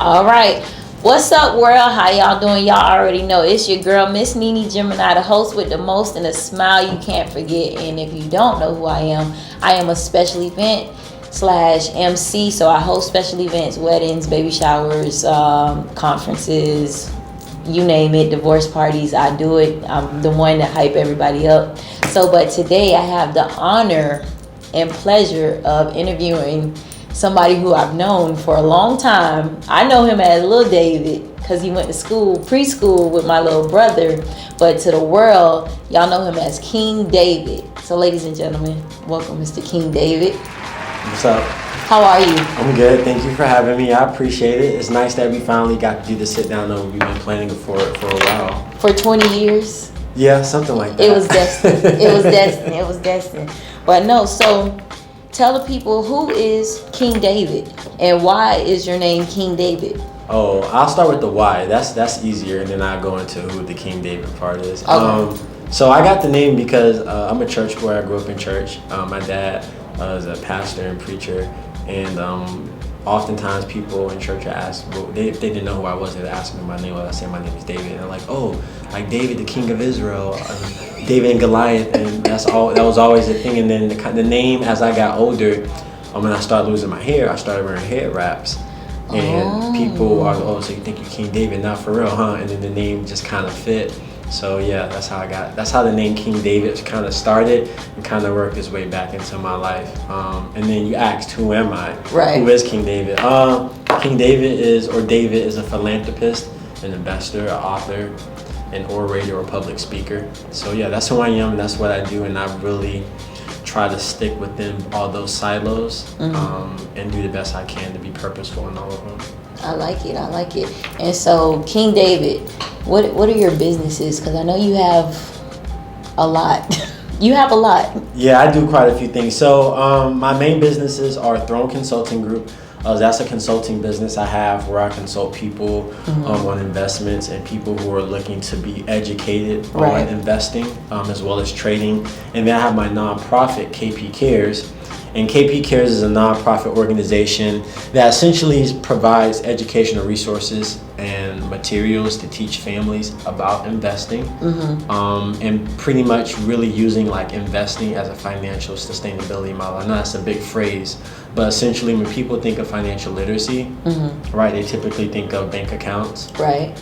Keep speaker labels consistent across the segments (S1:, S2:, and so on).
S1: All right. What's up, world? How y'all doing? Y'all already know it's your girl, Miss Nene Gemini, the host with the most and a smile you can't forget. And if you don't know who I am a special event / MC. So I host special events, weddings, baby showers, conferences, you name it, divorce parties. I do it. I'm the one to hype everybody up. So, but today I have the honor and pleasure of interviewing somebody who I've known for a long time. I know him as Little David because he went to preschool with my little brother. But to the world, y'all know him as King David. So ladies and gentlemen, welcome Mr. King David.
S2: What's up?
S1: How are you?
S2: I'm good. Thank you for having me. I appreciate it. It's nice that we finally got to do the sit down though. We've been planning for it for a while.
S1: For 20 years?
S2: Yeah, something like that.
S1: It was destined. It was destined. But no, so tell the people, who is King David and why is your name King David?
S2: Oh, I'll start with the why. That's easier, and then I'll go into who the King David part is.
S1: Okay.
S2: So I got the name because I'm a church boy. I grew up in church. My dad is a pastor and preacher, and oftentimes people in church ask, well, they didn't know who I was. They'd ask me my name. I say my name is David, and they're like, oh, like David, the King of Israel, David and Goliath, and that's all. That was always the thing. And then the name, as I got older, when I started losing my hair, I started wearing hair wraps, and people are, oh, so you think you're King David? Not for real, huh? And then the name just kind of fit. So yeah, that's how the name King David kind of started and kind of worked its way back into my life. And then you asked, who am I?
S1: Right.
S2: Who is King David? King David is a philanthropist, an investor, an author, an orator or public speaker. So yeah, that's who I am, and that's what I do, and I really try to stick within all those silos, and do the best I can to be purposeful in all of them.
S1: I like it. And so, King David, what are your businesses? Because I know you have a lot. You have a lot.
S2: Yeah, I do quite a few things. So my main businesses are Throne Consulting Group. That's a consulting business I have where I consult people on investments and people who are looking to be educated on investing, as well as trading. And then I have my nonprofit, KP Cares. And KP Cares is a nonprofit organization that essentially provides educational resources and materials to teach families about investing, and pretty much really using like investing as a financial sustainability model. I know that's a big phrase, but essentially when people think of financial literacy, right, they typically think of bank accounts,
S1: right,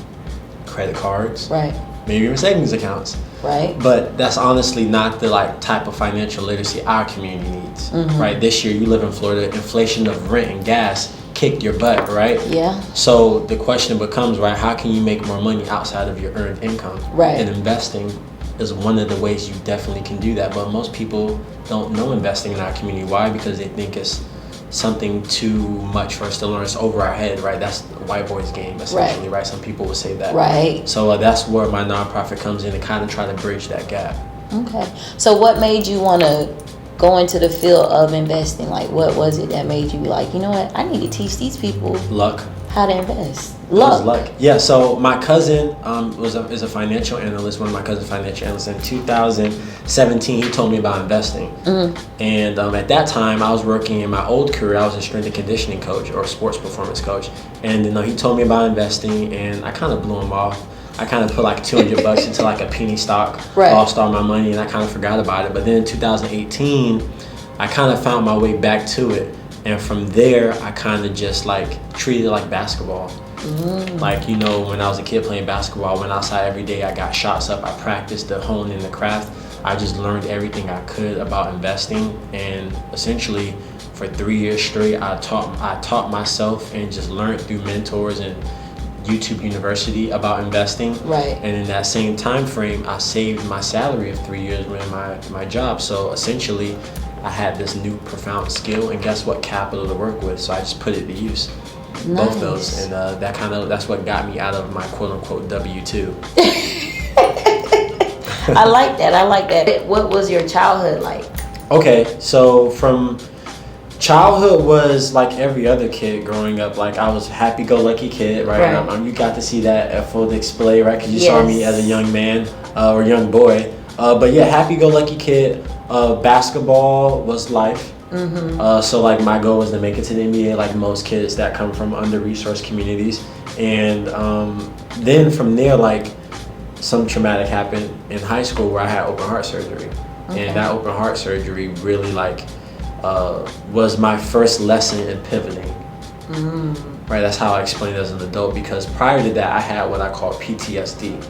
S2: credit cards,
S1: right,
S2: maybe even savings accounts.
S1: Right.
S2: But that's honestly not the type of financial literacy our community needs. Right. This year you live in Florida, inflation of rent and gas kicked your butt, right?
S1: Yeah.
S2: So the question becomes, right, how can you make more money outside of your earned income?
S1: Right.
S2: And investing is one of the ways you definitely can do that. But most people don't know investing in our community. Why? Because they think it's something too much for us to learn. It's over our head, right? That's the white boys game, essentially, right? Some people would say that.
S1: Right.
S2: So that's where my nonprofit comes in to kind of try to bridge that gap.
S1: Okay. So what made you want to go into the field of investing? Like, what was it that made you be like, you know what, I need to teach these people
S2: luck,
S1: how to invest?
S2: Luck. Yeah, so my cousin is a financial analyst, one of my cousin's financial analysts. In 2017, he told me about investing. And at that time, I was working in my old career. I was a strength and conditioning coach or sports performance coach. And he told me about investing, and I kind of blew him off. I kind of put like $200 into like a penny stock, lost all my money, and I kind of forgot about it. But then in 2018, I kind of found my way back to it. And from there, I kind of just like treated it like basketball. Like, you know, when I was a kid playing basketball, I went outside every day, I got shots up, I practiced to hone in the craft. I just learned everything I could about investing, and essentially for 3 years straight, I taught myself and just learned through mentors and YouTube University about investing.
S1: Right.
S2: And in that same time frame, I saved my salary of 3 years with my job. So essentially, I had this new profound skill, and guess what? Capital to work with. So I just put it to use.
S1: Nice.
S2: Both those, and that's what got me out of my quote unquote W-2.
S1: I like that. What was your childhood like?
S2: Okay, so from childhood was like every other kid growing up. Like I was happy-go-lucky kid, right? You got to see that at full display, right? Because you saw me as a young man or young boy. But yeah, happy-go-lucky kid. Basketball was life. So like my goal was to make it to the NBA, like most kids that come from under-resourced communities. And then from there, like some traumatic happened in high school where I had open heart surgery. And that open heart surgery really like was my first lesson in pivoting. Right, that's how I explained it as an adult, because prior to that I had what I call PTSD,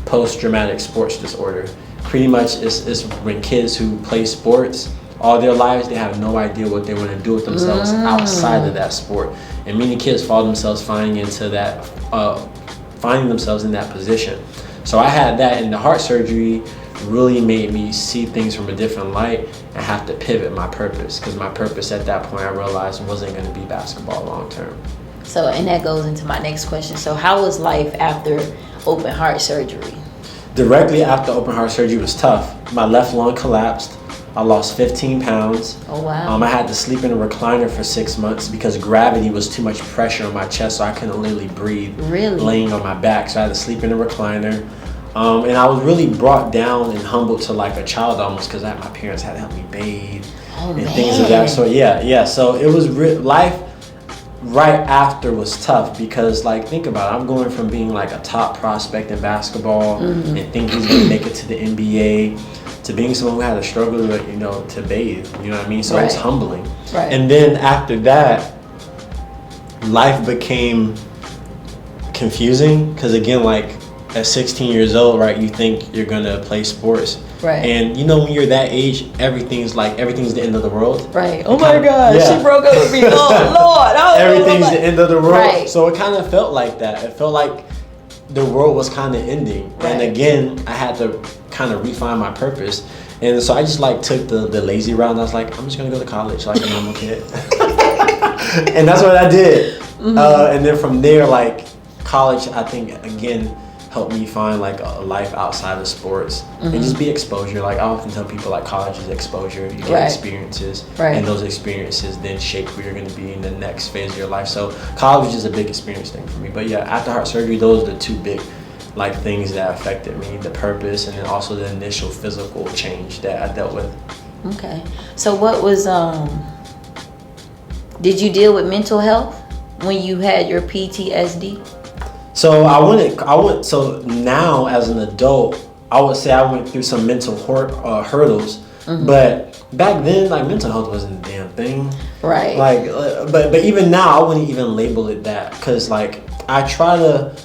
S2: post-traumatic sports disorder. Pretty much it's when kids who play sports all their lives, they have no idea what they want to do with themselves outside of that sport. And many kids find themselves finding themselves in that position. So I had that, and the heart surgery really made me see things from a different light and have to pivot my purpose, because my purpose at that point I realized wasn't going to be basketball long term.
S1: So, and that goes into my next question. So how was life after open heart surgery?
S2: Directly after open heart surgery was tough. My left lung collapsed. I lost 15 pounds.
S1: Oh, wow.
S2: I had to sleep in a recliner for 6 months because gravity was too much pressure on my chest, so I couldn't literally breathe.
S1: Really?
S2: Laying on my back, so I had to sleep in a recliner. And I was really brought down and humbled to like a child almost, because my parents had to help me bathe and things of that sort. Yeah. So it was life right after was tough, because like think about it, I'm going from being like a top prospect in basketball and thinking he's gonna make it to the NBA, to being someone who had to struggle to bathe. You know what I mean? So it was humbling.
S1: Right.
S2: And then after that, life became confusing, because again, like at 16 years old, right, you think you're gonna play sports.
S1: Right.
S2: And when you're that age, everything's the end of the world.
S1: Right. Oh my God, she broke up with me. Oh Lord.
S2: Everything's the end of the world.
S1: Right.
S2: So it kind of felt like that. It felt like the world was kind of ending.
S1: Right.
S2: And again, I had to kind of refine my purpose. And so I just like took the lazy route. And I was like, I'm just gonna go to college like a normal kid. And that's what I did. And then from there, like college, I think again helped me find like a life outside of sports and just be exposure. Like I often tell people, like college is exposure. You get experiences, and those experiences then shape who you're going to be in the next phase of your life. So college is a big experience thing for me. But yeah, after heart surgery, those are the two big like things that affected me: the purpose, and then also the initial physical change that I dealt with.
S1: Okay. So what was did you deal with mental health when you had your PTSD?
S2: So so now as an adult, I would say I went through some mental hurdles, but back then, like mental health wasn't a damn thing.
S1: Right.
S2: Like, but even now, I wouldn't even label it that, because like I try to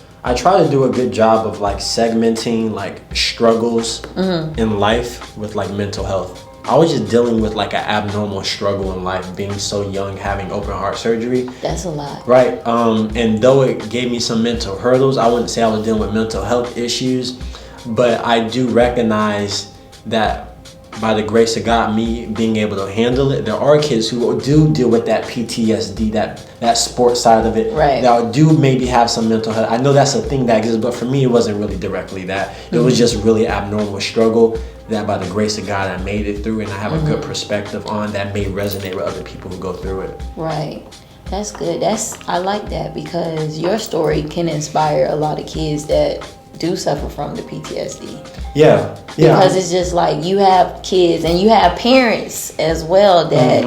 S2: do a good job of like segmenting like struggles in life with like mental health. I was just dealing with like an abnormal struggle in life, being so young, having open heart surgery.
S1: That's a lot.
S2: Right. And though it gave me some mental hurdles, I wouldn't say I was dealing with mental health issues, but I do recognize that by the grace of God, me being able to handle it, there are kids who do deal with that PTSD, that sports side of it, that do maybe have some mental health. I know that's a thing that exists, but for me, it wasn't really directly that. It was just really abnormal struggle that by the grace of God, I made it through, and I have a good perspective on that may resonate with other people who go through it.
S1: Right. That's good. I like that, because your story can inspire a lot of kids that do suffer from the PTSD.
S2: Yeah.
S1: Because it's just like you have kids and you have parents as well that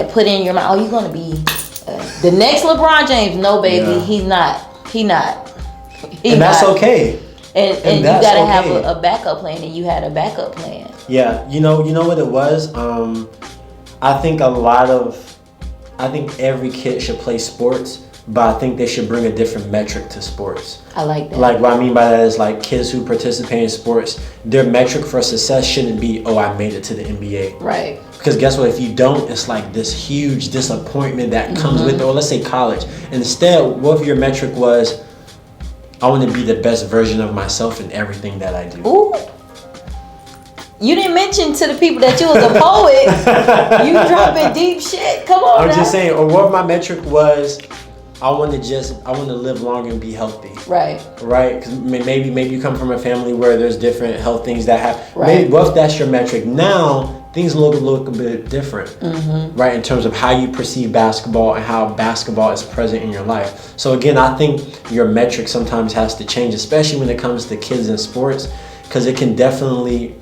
S1: put in your mind, oh, you're gonna be the next LeBron James. No, baby, he's not. And
S2: that's okay.
S1: And you gotta have a backup plan, and you had a backup plan.
S2: Yeah, you know what it was. I think every kid should play sports, but I think they should bring a different metric to sports.
S1: I like that.
S2: Like what I mean by that is like kids who participate in sports, their metric for success shouldn't be, oh, I made it to the NBA.
S1: Right.
S2: Because guess what? If you don't, it's like this huge disappointment that comes with it. Or let's say college. And instead, what if your metric was, I want to be the best version of myself in everything that I do.
S1: Ooh. You didn't mention to the people that you was a poet. You dropping deep shit. Come on.
S2: I'm just saying, or what if my metric was, I want to live long and be healthy. Right. Because maybe you come from a family where there's different health things that happen. Right. Maybe what if that's your metric? Now things look a bit different, right? In terms of how you perceive basketball and how basketball is present in your life. So again, I think your metric sometimes has to change, especially when it comes to kids in sports, because it can definitely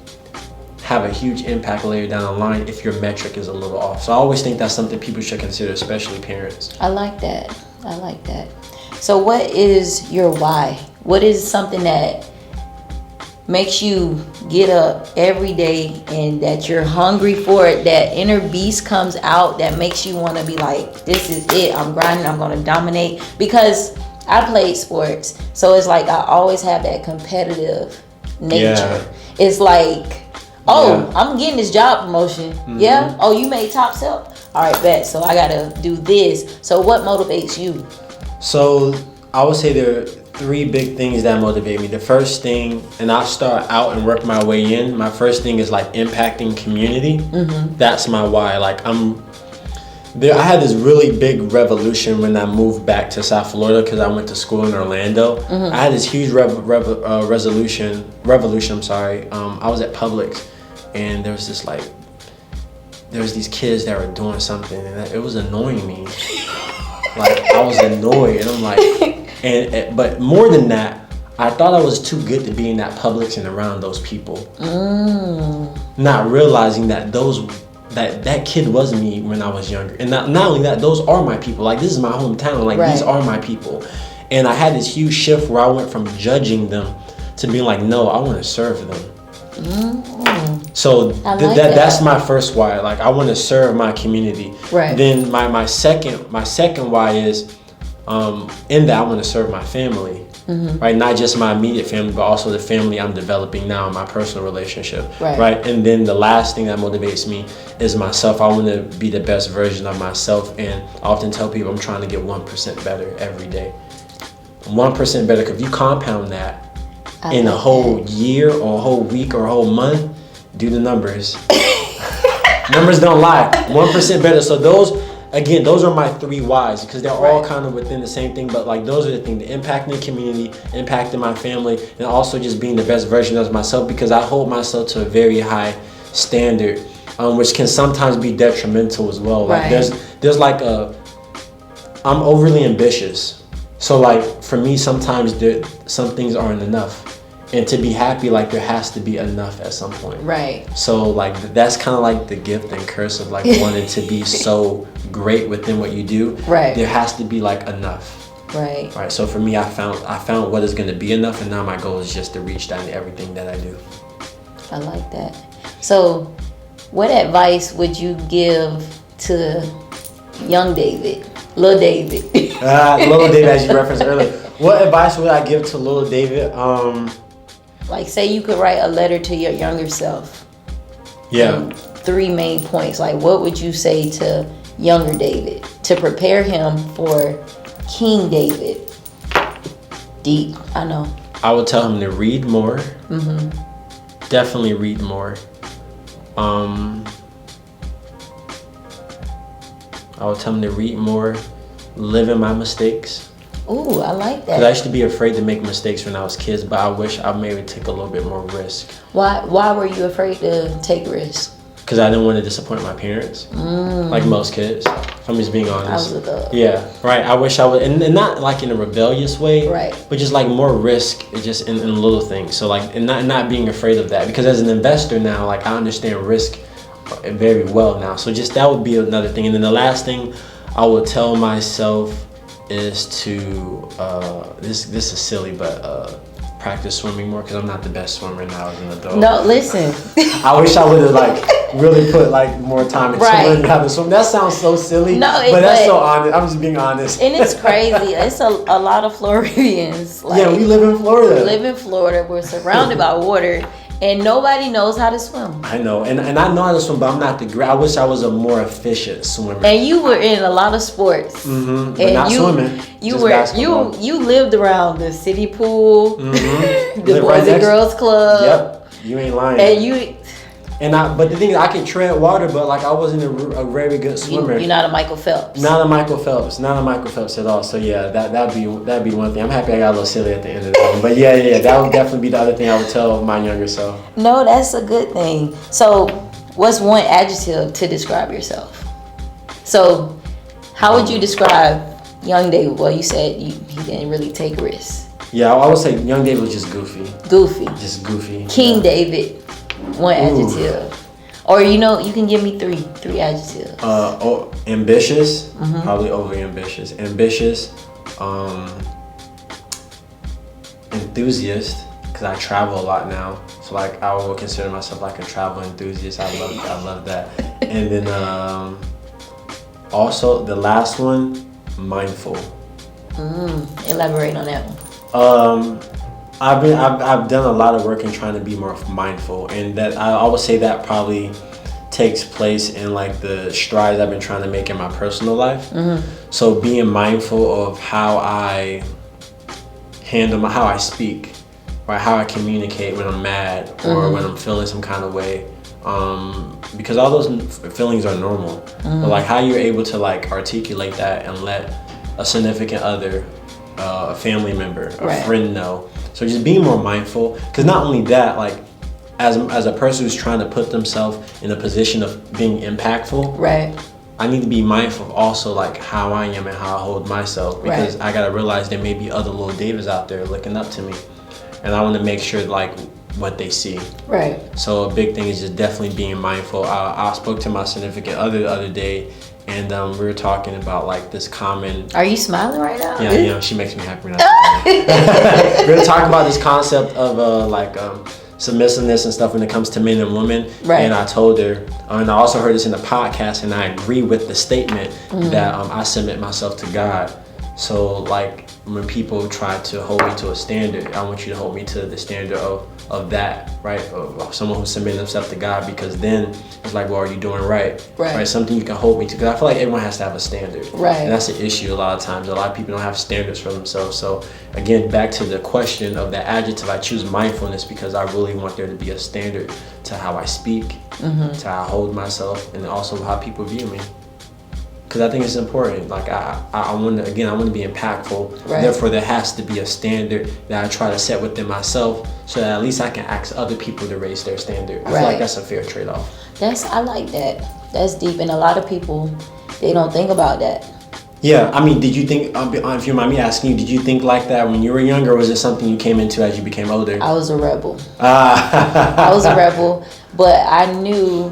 S2: have a huge impact later down the line if your metric is a little off. So I always think that's something people should consider, especially parents.
S1: I like that. So what is your why? What is something that makes you get up every day and that you're hungry for it, that inner beast comes out that makes you want to be like, this is it, I'm grinding, I'm going to dominate? Because I played sports, so it's like I always have that competitive nature. Yeah. It's like, I'm getting this job promotion. Yeah. Oh, you made top shelf. All right, bet. So I gotta do this. So what motivates you?
S2: So I would say there are 3 big things that motivate me. The first thing, and I'll start out and work my way in. My first thing is like impacting community. That's my why. Like I had this really big revolution when I moved back to South Florida because I went to school in Orlando. I had this huge revolution. I was at Publix, and there was these kids that were doing something, and it was annoying me. Like I was annoyed, and I'm like, but more than that, I thought I was too good to be in that Publix and around those people. Not realizing that that kid was me when I was younger. And not only that, those are my people. Like, this is my hometown. Like, these are my people. And I had this huge shift where I went from judging them to being like, no, I want to serve them. So that's my first why. Like, I want to serve my community.
S1: Right.
S2: Then my second why is in that I want to serve my family. Right, not just my immediate family, but also the family I'm developing now in my personal relationship. Right, and then the last thing that motivates me is myself. I want to be the best version of myself, and I often tell people I'm trying to get 1% better every day. 1% better, because if you compound that in a whole year or a whole week or a whole month, do the numbers. Numbers don't lie. 1% better. So those are my 3 whys, because they're all kind of within the same thing, but like those are the things: the impacting the community, impacting my family, and also just being the best version of myself, because I hold myself to a very high standard, which can sometimes be detrimental as well. Like there's like I'm overly ambitious. So like for me, sometimes some things aren't enough. And to be happy, like there has to be enough at some point. Right. So like that's kind of like the gift and curse of like wanting to be so great within what you do. Right. There has to be like enough. Right. Right. So for me, I found what is going to be enough, and now my goal is just to reach that in everything that I do.
S1: I like that. So, what advice would you give to young David, Lil David?
S2: Lil David, as you referenced earlier. What advice would I give to Lil David?
S1: Like, say you could write a letter to your younger self.
S2: Yeah.
S1: 3 main points. Like, what would you say to younger David to prepare him for King David? Deep, I know.
S2: I would tell him to read more. Definitely read more. I would tell him to read more, live in my mistakes.
S1: Ooh, I like that.
S2: Because I used to be afraid to make mistakes when I was kids, but I wish I maybe took a little bit more risk.
S1: Why were you afraid to take risks?
S2: Because I didn't want to disappoint my parents, like most kids. If I'm just being honest. Yeah, right. I wish I would, and not like in a rebellious way, right? But just like more risk, just in little things. So like, and not being afraid of that. Because as an investor now, like I understand risk very well now. So just that would be another thing. And then the last thing I would tell myself is to this is silly, but practice swimming more, because I'm not the best swimmer now as an adult.
S1: No, listen.
S2: I wish I would have like really put like more time into learning how to swim. That sounds so silly, but that's so honest. I'm just being honest.
S1: And it's crazy. It's a lot of Floridians.
S2: Like, yeah, we live in Florida.
S1: We live in Florida. We're surrounded by water. And nobody knows how to swim.
S2: I know, and I know how to swim, but I'm not the great. I wish I was a more efficient swimmer.
S1: And you were in a lot of sports,
S2: but not swimming.
S1: You lived around the city pool, the Boys and Girls Club.
S2: Yep, you ain't lying. But the thing is, I can tread water, but like I wasn't a very good swimmer.
S1: You're not a Michael Phelps.
S2: Not a Michael Phelps at all. So yeah, that'd be one thing. I'm happy I got a little silly at the end of the day. But yeah, that would definitely be the other thing I would tell my younger self.
S1: No, that's a good thing. So, what's one adjective to describe yourself? So, how would you describe young David? Well, you said he didn't really take risks.
S2: Yeah, I would say young David was just goofy.
S1: Goofy.
S2: Just goofy.
S1: King David. One adjective. Or you can give me three adjectives.
S2: Ambitious, probably overly ambitious. Ambitious, enthusiast, because I travel a lot now. So like I would consider myself like a travel enthusiast. I love that. And then also the last one, mindful.
S1: Elaborate on that one.
S2: I've done a lot of work in trying to be more mindful, and that I would say that probably takes place in like the strides I've been trying to make in my personal life. So being mindful of how I handle how I speak, right? How I communicate when I'm mad or when I'm feeling some kind of way. Because all those feelings are normal, but like how you're able to like articulate that and let a significant other, a family member, a friend know. So just being more mindful, because not only that, like as a person who's trying to put themselves in a position of being impactful, I need to be mindful of also like how I am and how I hold myself, because I gotta realize there may be other little Davids out there looking up to me, and I want to make sure like what they see. So a big thing is just definitely being mindful. I spoke to my significant other the other day, and we were talking about like this common.
S1: Are you smiling right now?
S2: Yeah, she makes me happy when we're talking about this concept of submissiveness and stuff when it comes to men and women. And I told her, and I also heard this in the podcast, and I agree with the statement that I submit myself to God. So like when people try to hold me to a standard, I want you to hold me to the standard of that, right? Of someone who's submitting themselves to God, because then it's like, well, are you doing right? Something you can hold me to, because I feel like everyone has to have a standard. And that's the issue a lot of times. A lot of people don't have standards for themselves. So again, back to the question of that adjective, I choose mindfulness because I really want there to be a standard to how I speak, to how I hold myself, and also how people view me. Because I think it's important. Like I want to be impactful. Therefore, there has to be a standard that I try to set within myself, so that at least I can ask other people to raise their standard. I feel like that's a fair trade-off.
S1: I like that. That's deep, and a lot of people, they don't think about that.
S2: Yeah, I mean, did you think? If you mind me asking you, did you think like that when you were younger, or was it something you came into as you became older?
S1: I was a rebel. I was a rebel, but I knew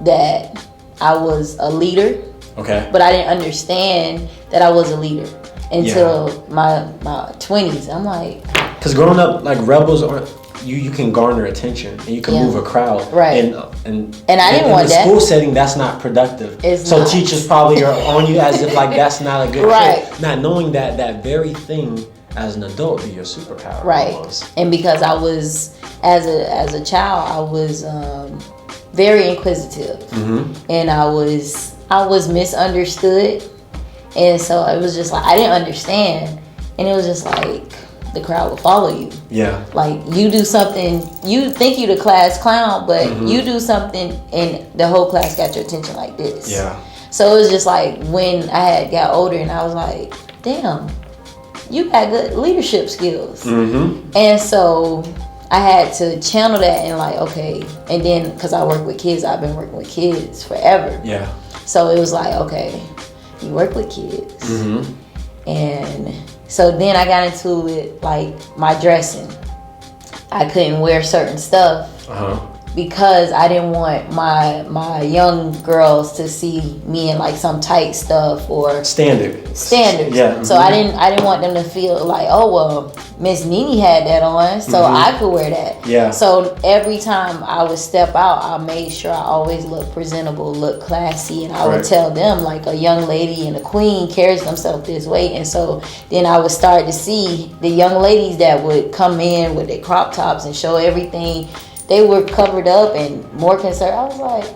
S1: that I was a leader. But I didn't understand that I was a leader until my 20s. I'm like,
S2: because growing up, like rebels are, you can garner attention and you can move a crowd, and I didn't want that. In the school setting, that's not productive. So teachers probably are on you as if like that's not a good fit, not knowing that very thing as an adult be your superpower. Almost. And
S1: because I was as a child, I was very inquisitive, and I was misunderstood, and so it was just like I didn't understand, and it was just like the crowd will follow you. Like you do something, you think you the class clown, but you do something, and the whole class got your attention like this. So it was just like when I got older, and I was like, damn, you got good leadership skills, and so I had to channel that and like, okay, and then because I work with kids, I've been working with kids forever. So it was like, okay, you work with kids. And so then I got into it, like my dressing. I couldn't wear certain stuff because I didn't want my young girls to see me in like some tight stuff or standards. So I didn't want them to feel like, oh well, Miss Nene had that on, so I could wear that. So every time I would step out, I made sure I always look presentable, look classy, and I would tell them like a young lady and a queen carries themselves this way. And so then I would start to see the young ladies that would come in with their crop tops and show everything. They were covered up and more concerned. I was like,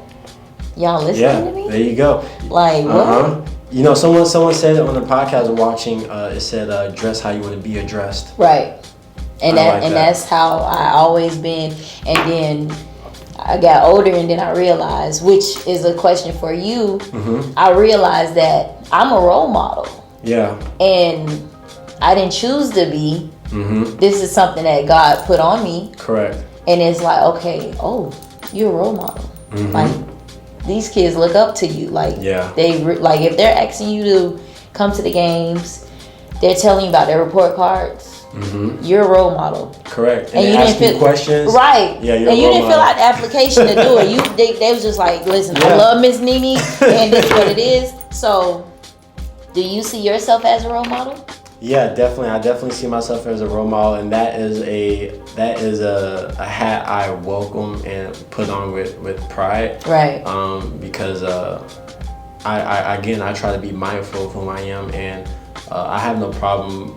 S1: y'all listening to me?
S2: There you go.
S1: Like, what?
S2: You know, someone said on the podcast we're watching, it said, dress how you want to be addressed.
S1: And that's how I always been. And then I got older, and then I realized, which is a question for you, I realized that I'm a role model. And I didn't choose to be. This is something that God put on me. And it's like, okay, oh, you're a role model. Like, these kids look up to you. Like, they like if they're asking you to come to the games, they're telling you about their report cards. You're a role model.
S2: Correct.
S1: And
S2: you
S1: didn't
S2: ask you questions.
S1: Right.
S2: Yeah, you're
S1: and
S2: a
S1: you
S2: role
S1: didn't fill
S2: model.
S1: out the application to do it. They was just like, listen, I love Miss Nene, and this is what it is. So, do you see yourself as a role model?
S2: Yeah, definitely. I definitely see myself as a role model, and that is a hat I welcome and put on with pride.
S1: Right.
S2: Because I try to be mindful of who I am, and I have no problem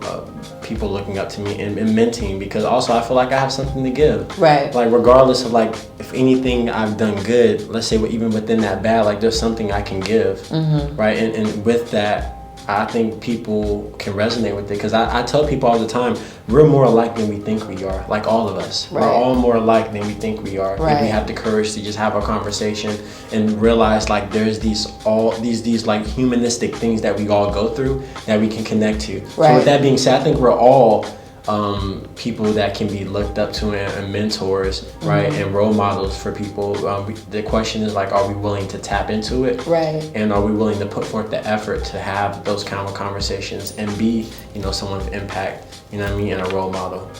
S2: people looking up to me and mentoring, because also I feel like I have something to give.
S1: Right.
S2: Like regardless of like if anything I've done good, let's say even within that bad, like there's something I can give. Right. And with that, I think people can resonate with it, because I tell people all the time, we're more alike than we think we are. Like all of us,
S1: right.
S2: We're all more alike than we think we are.
S1: Right.
S2: If we have the courage to just have a conversation and realize like there's these like humanistic things that we all go through that we can connect to. Right. So with that being said, I think we're all people that can be looked up to and mentors, right, and role models for people. The question is like, are we willing to tap into it,
S1: right,
S2: and are we willing to put forth the effort to have those kind of conversations and be, someone of impact, and a role model.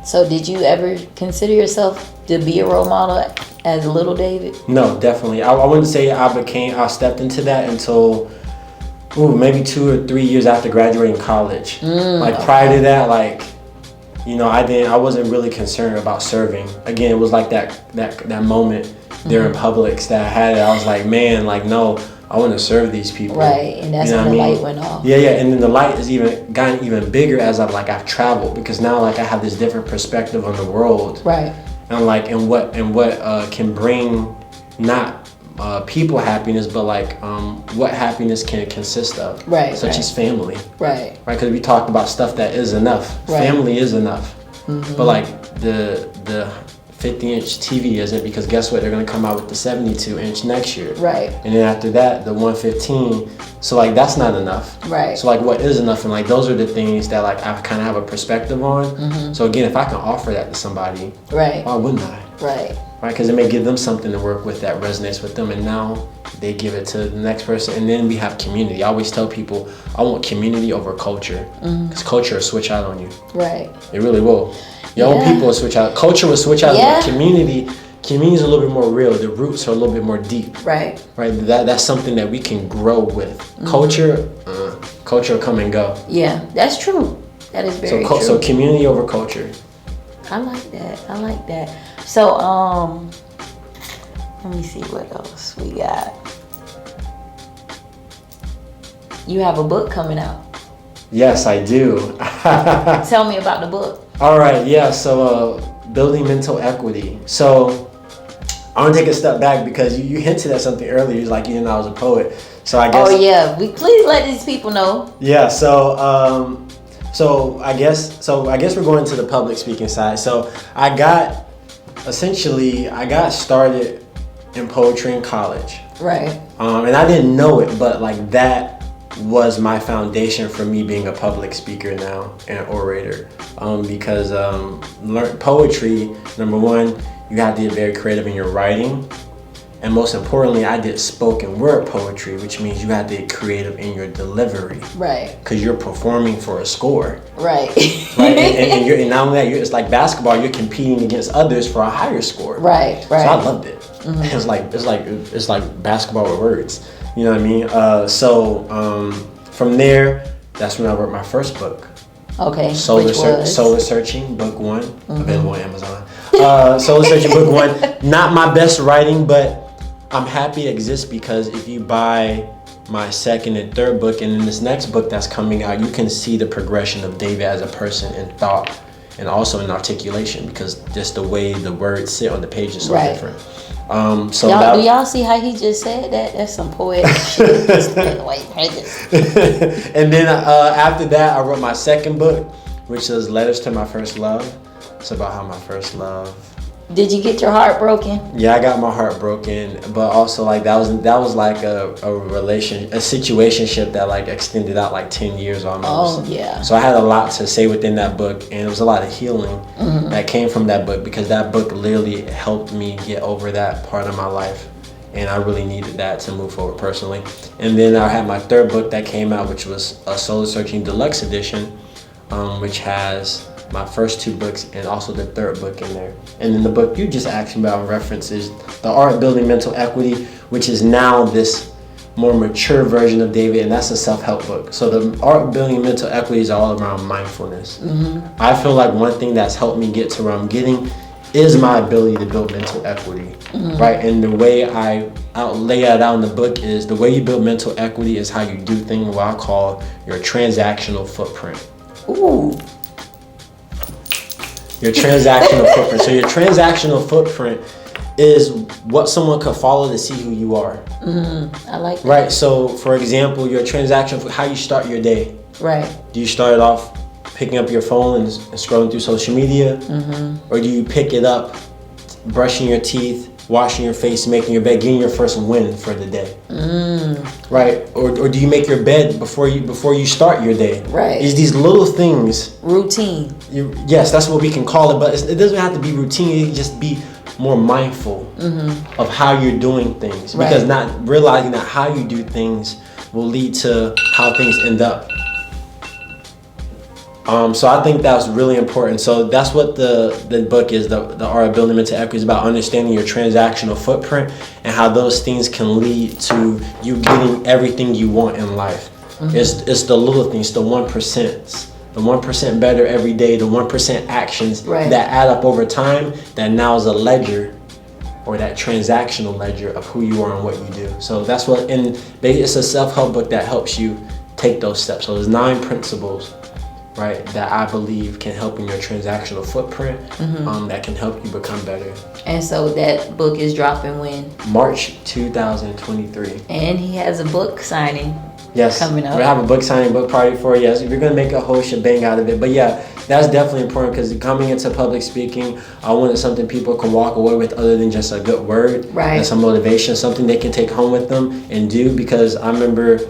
S1: So did you ever consider yourself to be a role model as little David?
S2: No, definitely. I wouldn't say I stepped into that until maybe 2 or 3 years after graduating college. Prior to that, I wasn't really concerned about serving. Again, it was like that moment there in Publix that I had it. I was like, man, no, I want to serve these people.
S1: Right, and that's when the light went off.
S2: Yeah, and then the light has gotten even bigger as I've traveled, because now I have this different perspective on the world.
S1: Right.
S2: And what can bring not people happiness, but what happiness can consist of.
S1: Right.
S2: Such as family.
S1: Right.
S2: Right, because we talked about stuff that is enough.
S1: Right.
S2: Family is enough. But the 50-inch TV isn't, because guess what? They're gonna come out with the 72-inch next year.
S1: Right.
S2: And then after that, the 115. So that's not enough.
S1: Right.
S2: So what is enough? And those are the things that I kind of have a perspective on. So again, if I can offer that to somebody,
S1: right,
S2: why wouldn't I?
S1: Right.
S2: Right, because it may give them something to work with that resonates with them, and now they give it to the next person. And then we have community. I always tell people, I want community over culture, because culture will switch out on you. Right. It really will. Your own people will switch out. Culture will switch out. But community is a little bit more real. The roots are a little bit more deep. Right. Right. That's something that we can grow with. Culture will come and go.
S1: Yeah, that's true. That is very true.
S2: So community over culture.
S1: I like that. So let me see what else we got. You have a book coming out.
S2: Yes, I do.
S1: Tell me about the book.
S2: All right, yeah. So building mental equity. So I want to take a step back, because you hinted at something earlier. You didn't know I was a poet. So I guess.
S1: Oh yeah, please let these people know.
S2: Yeah. So I guess we're going to the public speaking side. So I got started in poetry in college. Right. And I didn't know it, but that was my foundation for me being a public speaker now and orator. Because learn poetry, number one, you have to get very creative in your writing. And most importantly, I did spoken word poetry, which means you have to get creative in your delivery. Right. Because you're performing for a score. Right. Right. And not only that, it's like basketball. You're competing against others for a higher score. Right. Right. So I loved it. It's like basketball with words. You know what I mean? So from there, that's when I wrote my first book. Okay. Solar Searching, book 1, available on Amazon. Solar Searching, book 1. Not my best writing, but I'm happy it exists, because if you buy my second and third book, and in this next book that's coming out, you can see the progression of David as a person in thought and also in articulation, because just the way the words sit on the page is so different. Do y'all see how he just said that? That's some poetic shit. And then after that, I wrote my second book, which is Letters to My First Love. It's about how my first love.
S1: Did you get your heart broken?
S2: Yeah, I got my heart broken, but also that was like a situationship that extended out 10 years almost. Oh yeah. So I had a lot to say within that book, and it was a lot of healing that came from that book, because that book literally helped me get over that part of my life, and I really needed that to move forward personally. And then I had my third book that came out, which was a Soul Searching Deluxe Edition, which has my first 2 books and also the 3rd book in there. And then the book you just asked me about references The Art Building Mental Equity, which is now this more mature version of David, and that's a self-help book. So the Art Building Mental Equity is all around mindfulness. I feel like one thing that's helped me get to where I'm getting is my ability to build mental equity, right? And the way I lay it out in the book is the way you build mental equity is how you do things, what I call your transactional footprint.
S1: Ooh.
S2: Your transactional footprint. So your transactional footprint is what someone could follow to see who you are.
S1: I like that.
S2: Right. So for example, your transaction, how you start your day.
S1: Right.
S2: Do you start it off picking up your phone and scrolling through social media? Or do you pick it up, brushing your teeth, washing your face, making your bed, getting your first win for the day? Right? Or do you make your bed before you start your day?
S1: Right.
S2: It's these little things.
S1: Routine.
S2: Yes, that's what we can call it, but it doesn't have to be routine. It can just be more mindful of how you're doing things, because not realizing that how you do things will lead to how things end up. So I think that's really important. So that's what the book is, the Art of Building Mental Equity, is about understanding your transactional footprint and how those things can lead to you getting everything you want in life. It's the little things, the 1%. The 1% better every day, the 1% actions that add up over time, that now is a ledger, or that transactional ledger of who you are and what you do. So that's what, and it's a self-help book that helps you take those steps. So there's 9 principles, right, that I believe can help in your transactional footprint, that can help you become better.
S1: And so that book is dropping when?
S2: March 2023.
S1: And he has a book signing.
S2: Yes,
S1: coming up.
S2: We have a book signing, book party for you. Yes, we're gonna make a whole shebang out of it. But yeah, that's definitely important, because coming into public speaking, I wanted something people can walk away with other than just a good word, and some motivation, something they can take home with them and do. Because I remember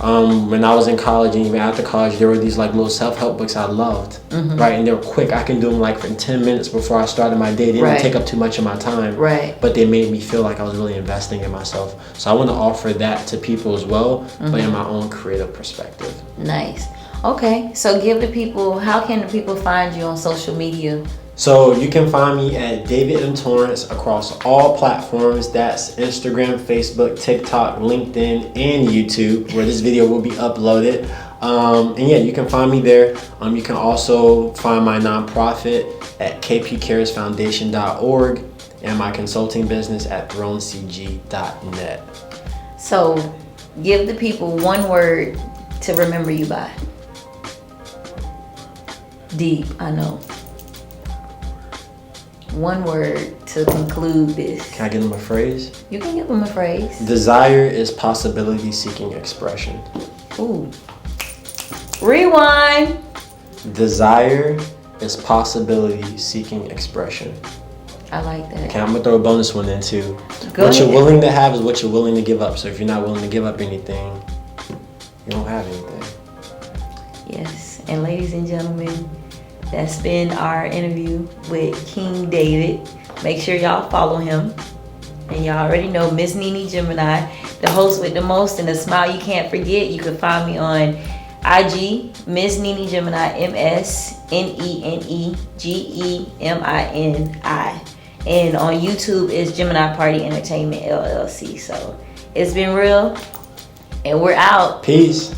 S2: when I was in college and even after college, there were these like little self-help books I loved, right? And they were quick. I can do them like in 10 minutes before I started my day. They didn't take up too much of my time, but they made me feel like I was really investing in myself. So I want to offer that to people as well, but in my own creative perspective.
S1: Nice. Okay, so give the people, how can the people find you on social media?
S2: So you can find me at David M. Torrence across all platforms. That's Instagram, Facebook, TikTok, LinkedIn, and YouTube, where this video will be uploaded. And yeah, you can find me there. You can also find my nonprofit at kpcaresfoundation.org and my consulting business at thronecg.net.
S1: So give the people one word to remember you by. Deep, I know. One word to conclude this.
S2: Can I give them a phrase?
S1: You can give them a phrase.
S2: Desire is possibility seeking expression.
S1: Ooh. Rewind.
S2: Desire is possibility seeking expression.
S1: I like that.
S2: Okay, I'm gonna throw a bonus one in too.
S1: Go
S2: what
S1: ahead.
S2: you're willing to have is what you're willing to give up. So if you're not willing to give up anything, you don't have anything.
S1: Yes, and ladies and gentlemen, that's been our interview with King David. Make sure y'all follow him. And y'all already know Miss Nene Gemini, the host with the most and the smile you can't forget. You can find me on IG, Miss Nene Gemini, MSNENEGEMINI. And on YouTube is Gemini Party Entertainment LLC. So it's been real, and we're out.
S2: Peace.